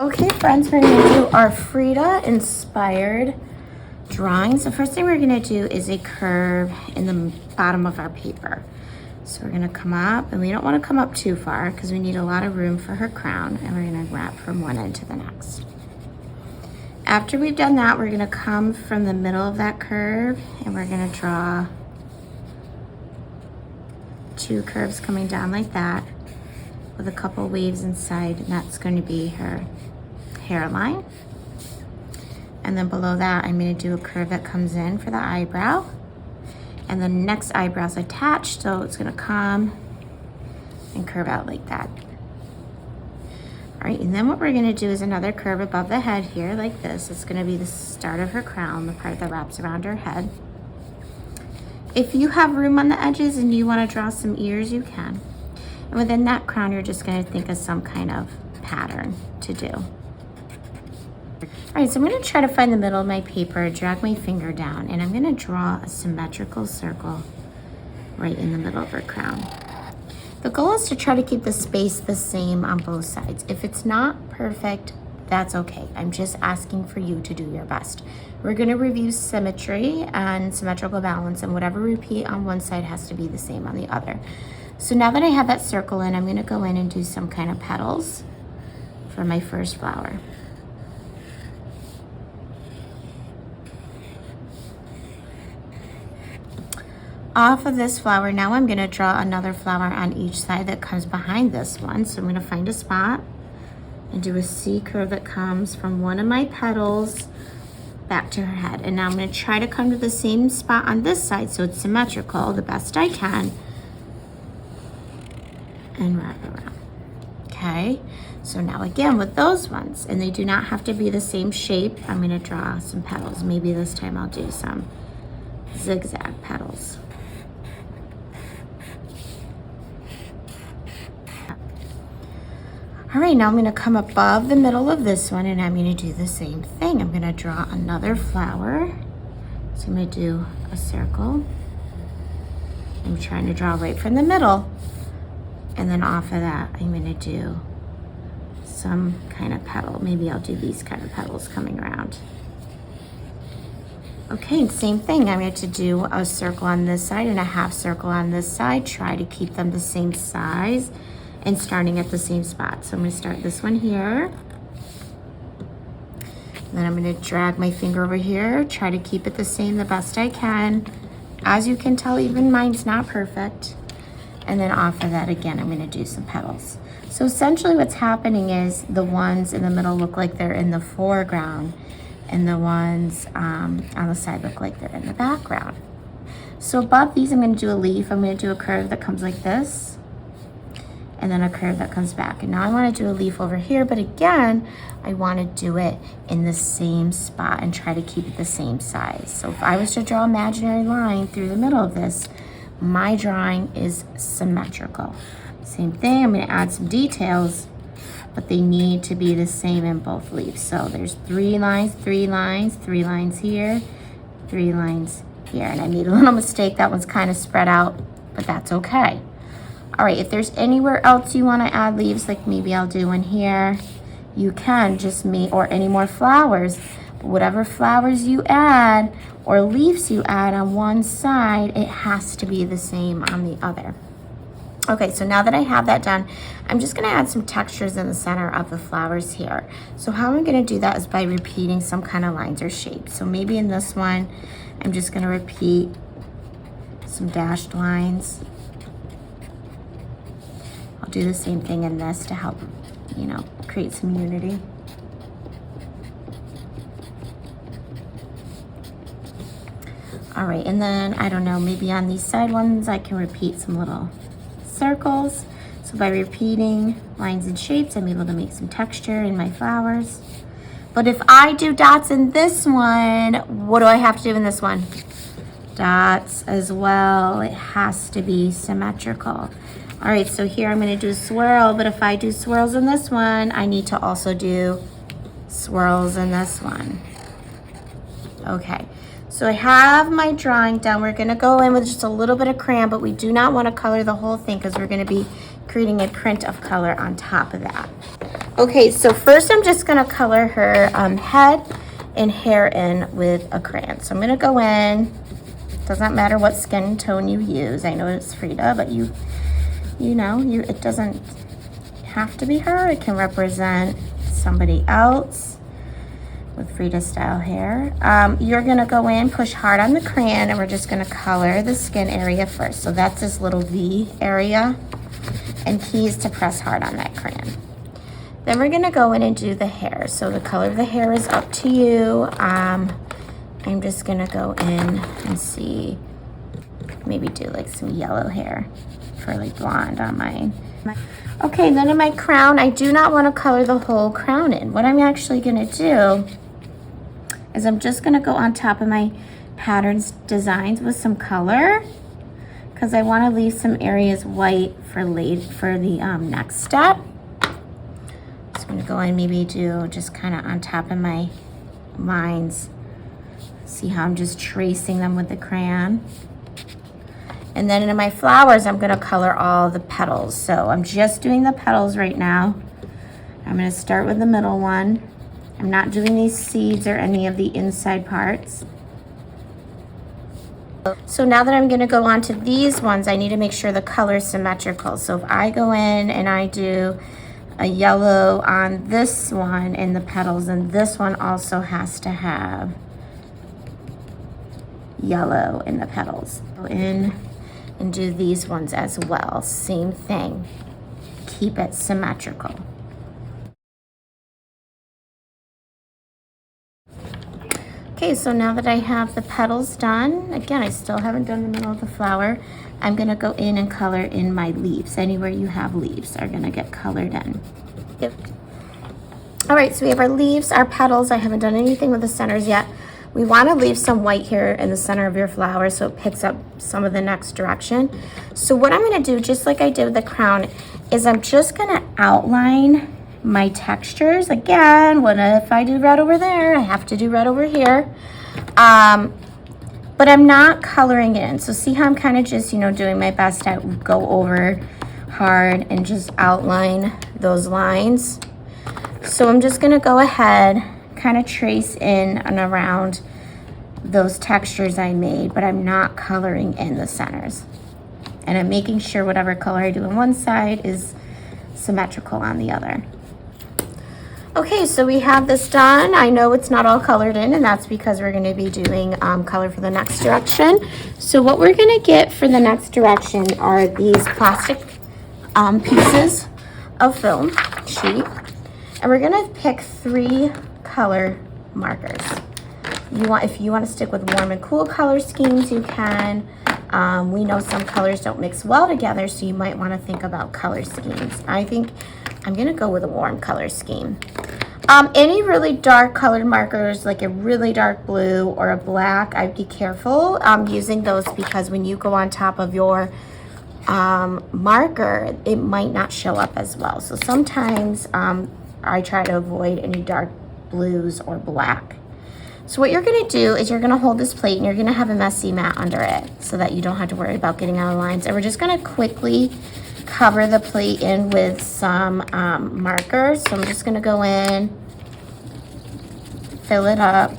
Okay, friends, we're gonna do our Frida inspired drawings. The first thing we're gonna do is a curve in the bottom of our paper. So we're gonna come up, and we don't wanna come up too far because we need a lot of room for her crown, and we're gonna wrap from one end to the next. After we've done that, we're gonna come from the middle of that curve and we're gonna draw two curves coming down like that with a couple waves inside, and that's going to be her hairline. And then below that, I'm going to do a curve that comes in for the eyebrow, and the next eyebrow's attached, so it's going to come and curve out like that. All right, and then what we're going to do is another curve above the head here like this. It's going to be the start of her crown, the part that wraps around her head. If you have room on the edges and you want to draw some ears, you can. And within that crown, you're just going to think of some kind of pattern to do. All right, so I'm going to try to find the middle of my paper, drag my finger down, and I'm going to draw a symmetrical circle right in the middle of her crown. The goal is to try to keep the space the same on both sides. If it's not perfect, that's okay. I'm just asking for you to do your best. We're going to review symmetry and symmetrical balance, and whatever repeat on one side has to be the same on the other. So now that I have that circle in, I'm going to go in and do some kind of petals for my first flower. Off of this flower, now I'm going to draw another flower on each side that comes behind this one. So I'm going to find a spot and do a C curve that comes from one of my petals back to her head. And now I'm going to try to come to the same spot on this side so it's symmetrical the best I can, and wrap around. Okay, so now again with those ones, and they do not have to be the same shape, I'm going to draw some petals. Maybe this time I'll do some zigzag petals. All right, now I'm going to come above the middle of this one, and I'm going to do the same thing. I'm going to draw another flower. So I'm going to do a circle. I'm trying to draw right from the middle. And then off of that, I'm going to do some kind of petal. Maybe I'll do these kind of petals coming around. Okay, same thing. I'm going to do a circle on this side and a half circle on this side. Try to keep them the same size and starting at the same spot. So I'm going to start this one here. And then I'm going to drag my finger over here, try to keep it the same the best I can. As you can tell, even mine's not perfect. And then off of that, again, I'm going to do some petals. So essentially what's happening is the ones in the middle look like they're in the foreground, and the ones on the side look like they're in the background. So above these, I'm going to do a leaf. I'm going to do a curve that comes like this, and then a curve that comes back. And now I want to do a leaf over here, but again, I want to do it in the same spot and try to keep it the same size. So if I was to draw an imaginary line through the middle of this, my drawing is symmetrical. Same thing, I'm going to add some details, but they need to be the same in both leaves. So there's 3 lines, 3 lines, 3 lines here, 3 lines here. And I made a little mistake, that one's kind of spread out, but that's okay. All right, if there's anywhere else you want to add leaves, like maybe I'll do one here, you can just make, or any more flowers. But whatever flowers you add or leaves you add on one side, it has to be the same on the other. Okay, so now that I have that done, I'm just going to add some textures in the center of the flowers here. So how I'm going to do that is by repeating some kind of lines or shapes. So maybe in this one, I'm just going to repeat some dashed lines. I'll do the same thing in this to help, you know, create some unity. All right, and then, I don't know, maybe on these side ones, I can repeat some little circles. So by repeating lines and shapes, I'm able to make some texture in my flowers. But if I do dots in this one, what do I have to do in this one? Dots as well. It has to be symmetrical. All right, so here I'm going to do a swirl, but if I do swirls in this one, I need to also do swirls in this one. Okay, so I have my drawing done. We're going to go in with just a little bit of crayon, but we do not want to color the whole thing because we're going to be creating a print of color on top of that. Okay, so first I'm just gonna color her head and hair in with a crayon. So I'm gonna go in, doesn't matter what skin tone you use. I know it's Frida, but you know, it doesn't have to be her. It can represent somebody else with Frida style hair. You're gonna go in, push hard on the crayon, and we're just gonna color the skin area first. So that's this little V area, and keys to press hard on that crayon. Then we're gonna go in and do the hair. So the color of the hair is up to you. I'm just gonna go in and see, maybe do like some yellow hair for like blonde on mine. Okay, then in my crown, I do not wanna color the whole crown in. What I'm actually gonna do is I'm just gonna go on top of my patterns designs with some color, because I wanna leave some areas white for the next step. So I'm gonna go and maybe do just kind of on top of my lines. See how I'm just tracing them with the crayon. And then in my flowers, I'm gonna color all the petals. So I'm just doing the petals right now. I'm gonna start with the middle one. I'm not doing these seeds or any of the inside parts. So now that I'm gonna go on to these ones, I need to make sure the color is symmetrical. So if I go in and I do a yellow on this one in the petals, and this one also has to have yellow in the petals. Go in and do these ones as well. Same thing. Keep it symmetrical. Okay, so now that I have the petals done, again, I still haven't done the middle of the flower. I'm gonna go in and color in my leaves. Anywhere you have leaves are gonna get colored in. Yep. All right, so we have our leaves, our petals. I haven't done anything with the centers yet. We wanna leave some white here in the center of your flower so it picks up some of the next direction. So what I'm gonna do, just like I did with the crown, is I'm just gonna outline my textures. Again, what if I do red over there? I have to do red over here. But I'm not coloring it in. So see how I'm kind of just, doing my best to go over hard and just outline those lines. So I'm just gonna go ahead, kind of trace in and around those textures I made, but I'm not coloring in the centers. And I'm making sure whatever color I do on one side is symmetrical on the other. Okay, so we have this done. I know it's not all colored in, and that's because we're gonna be doing color for the next direction. So what we're gonna get for the next direction are these plastic pieces of film sheet, and we're gonna pick 3 color markers. If you want to stick with warm and cool color schemes, you can. We know some colors don't mix well together, so you might want to think about color schemes. I think I'm gonna go with a warm color scheme. Any really dark colored markers, like a really dark blue or a black, I'd be careful using those, because when you go on top of your marker, it might not show up as well. So sometimes I try to avoid any dark blues or black. So what you're gonna do is you're gonna hold this plate and you're gonna have a messy mat under it so that you don't have to worry about getting out of lines. And we're just gonna quickly cover the plate in with some markers. So I'm just gonna go in, fill it up.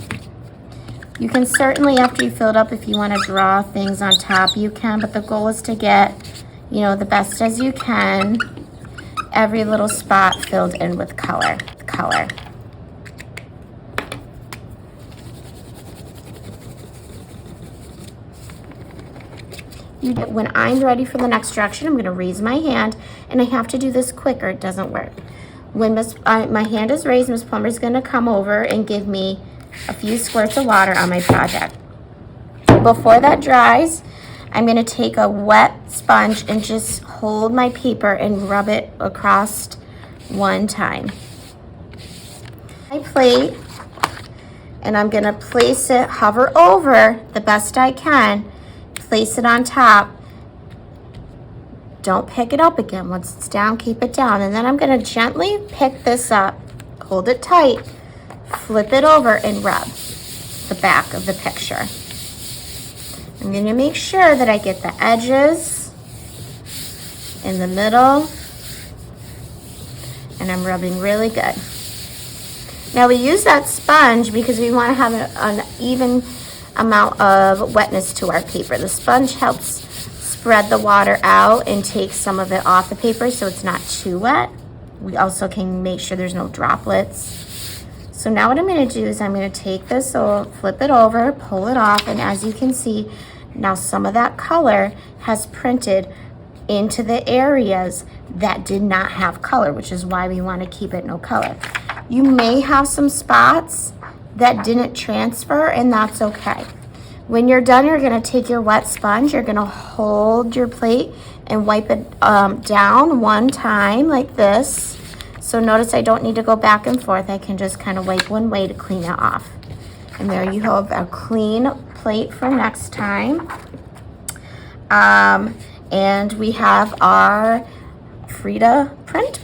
You can certainly, after you fill it up, if you wanna draw things on top, you can, but the goal is to get, the best as you can, every little spot filled in with color. When I'm ready for the next direction, I'm gonna raise my hand, and I have to do this quicker, it doesn't work. When my hand is raised, Miss Plumber's gonna come over and give me a few squirts of water on my project. Before that dries, I'm gonna take a wet sponge and just hold my paper and rub it across one time. My plate, and I'm gonna place it, hover over the best I can, place it on top. Don't pick it up again. Once it's down, keep it down. And then I'm gonna gently pick this up, hold it tight, flip it over and rub the back of the picture. I'm gonna make sure that I get the edges in the middle and I'm rubbing really good. Now we use that sponge because we want to have an even amount of wetness to our paper. The sponge helps spread the water out and take some of it off the paper so it's not too wet. We also can make sure there's no droplets. So now what I'm going to do is I'm going to take this, so flip it over, pull it off, and as you can see, now some of that color has printed into the areas that did not have color, which is why we want to keep it no color. You may have some spots that didn't transfer, and that's okay. When you're done, you're going to take your wet sponge, you're going to hold your plate and wipe it down one time like this. So notice I don't need to go back and forth. I can just kind of wipe one way to clean it off. And there you have a clean plate for next time. And we have our Frida print.